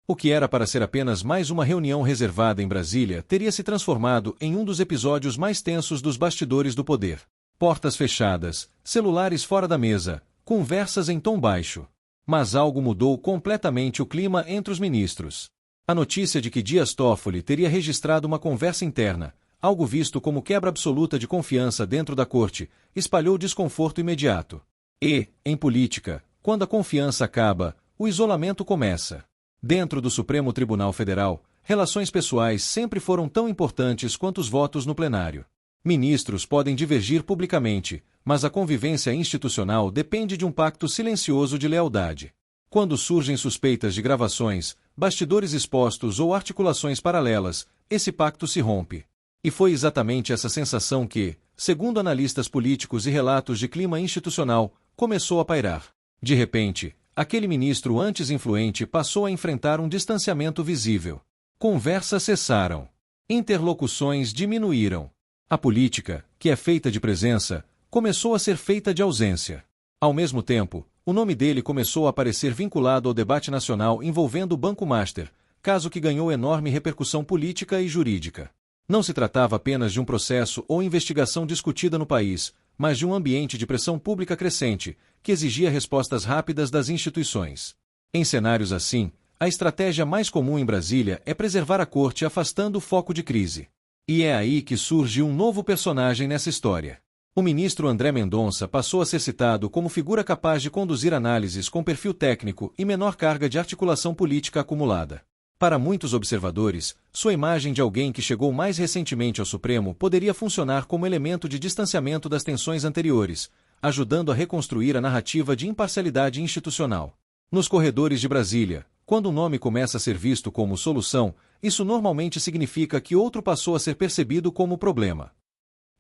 O que era para ser apenas mais uma reunião reservada em Brasília teria se transformado em um dos episódios mais tensos dos bastidores do poder. Portas fechadas, celulares fora da mesa, conversas em tom baixo. Mas algo mudou completamente o clima entre os ministros. A notícia de que Dias Toffoli teria registrado uma conversa interna, algo visto como quebra absoluta de confiança dentro da corte, espalhou desconforto imediato. E, em política, quando a confiança acaba, o isolamento começa. Dentro do Supremo Tribunal Federal, relações pessoais sempre foram tão importantes quanto os votos no plenário. Ministros podem divergir publicamente, mas a convivência institucional depende de um pacto silencioso de lealdade. Quando surgem suspeitas de gravações, bastidores expostos ou articulações paralelas, esse pacto se rompe. E foi exatamente essa sensação que, segundo analistas políticos e relatos de clima institucional, começou a pairar. De repente, aquele ministro antes influente passou a enfrentar um distanciamento visível. Conversas cessaram. Interlocuções diminuíram. A política, que é feita de presença, começou a ser feita de ausência. Ao mesmo tempo, o nome dele começou a aparecer vinculado ao debate nacional envolvendo o Banco Master, caso que ganhou enorme repercussão política e jurídica. Não se tratava apenas de um processo ou investigação discutida no país, mas de um ambiente de pressão pública crescente, que exigia respostas rápidas das instituições. Em cenários assim, a estratégia mais comum em Brasília é preservar a corte afastando o foco de crise. E é aí que surge um novo personagem nessa história. O ministro André Mendonça passou a ser citado como figura capaz de conduzir análises com perfil técnico e menor carga de articulação política acumulada. Para muitos observadores, sua imagem de alguém que chegou mais recentemente ao Supremo poderia funcionar como elemento de distanciamento das tensões anteriores, ajudando a reconstruir a narrativa de imparcialidade institucional. Nos corredores de Brasília, quando um nome começa a ser visto como solução, isso normalmente significa que outro passou a ser percebido como problema.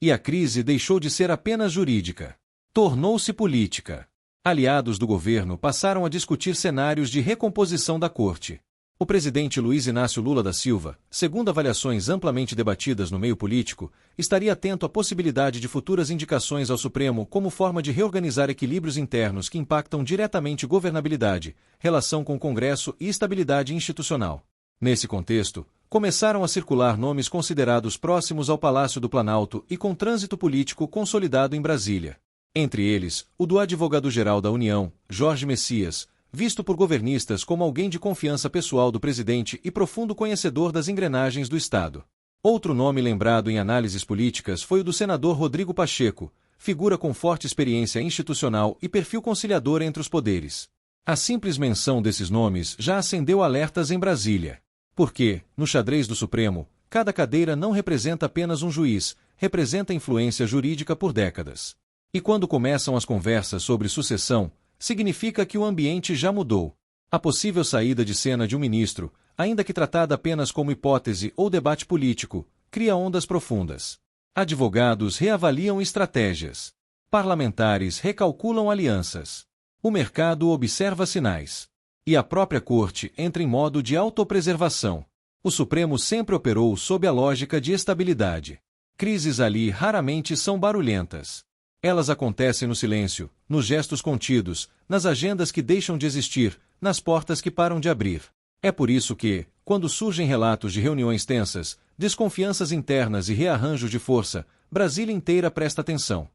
E a crise deixou de ser apenas jurídica. Tornou-se política. Aliados do governo passaram a discutir cenários de recomposição da corte. O presidente Luiz Inácio Lula da Silva, segundo avaliações amplamente debatidas no meio político, estaria atento à possibilidade de futuras indicações ao Supremo como forma de reorganizar equilíbrios internos que impactam diretamente governabilidade, relação com o Congresso e estabilidade institucional. Nesse contexto, começaram a circular nomes considerados próximos ao Palácio do Planalto e com trânsito político consolidado em Brasília. Entre eles, o do advogado-geral da União, Jorge Messias, visto por governistas como alguém de confiança pessoal do presidente e profundo conhecedor das engrenagens do Estado. Outro nome lembrado em análises políticas foi o do senador Rodrigo Pacheco, figura com forte experiência institucional e perfil conciliador entre os poderes. A simples menção desses nomes já acendeu alertas em Brasília. Porque, no xadrez do Supremo, cada cadeira não representa apenas um juiz, representa influência jurídica por décadas. E quando começam as conversas sobre sucessão, significa que o ambiente já mudou. A possível saída de cena de um ministro, ainda que tratada apenas como hipótese ou debate político, cria ondas profundas. Advogados reavaliam estratégias. Parlamentares recalculam alianças. O mercado observa sinais. E a própria corte entra em modo de autopreservação. O Supremo sempre operou sob a lógica de estabilidade. Crises ali raramente são barulhentas. Elas acontecem no silêncio, nos gestos contidos, nas agendas que deixam de existir, nas portas que param de abrir. É por isso que, quando surgem relatos de reuniões tensas, desconfianças internas e rearranjos de força, Brasília inteira presta atenção.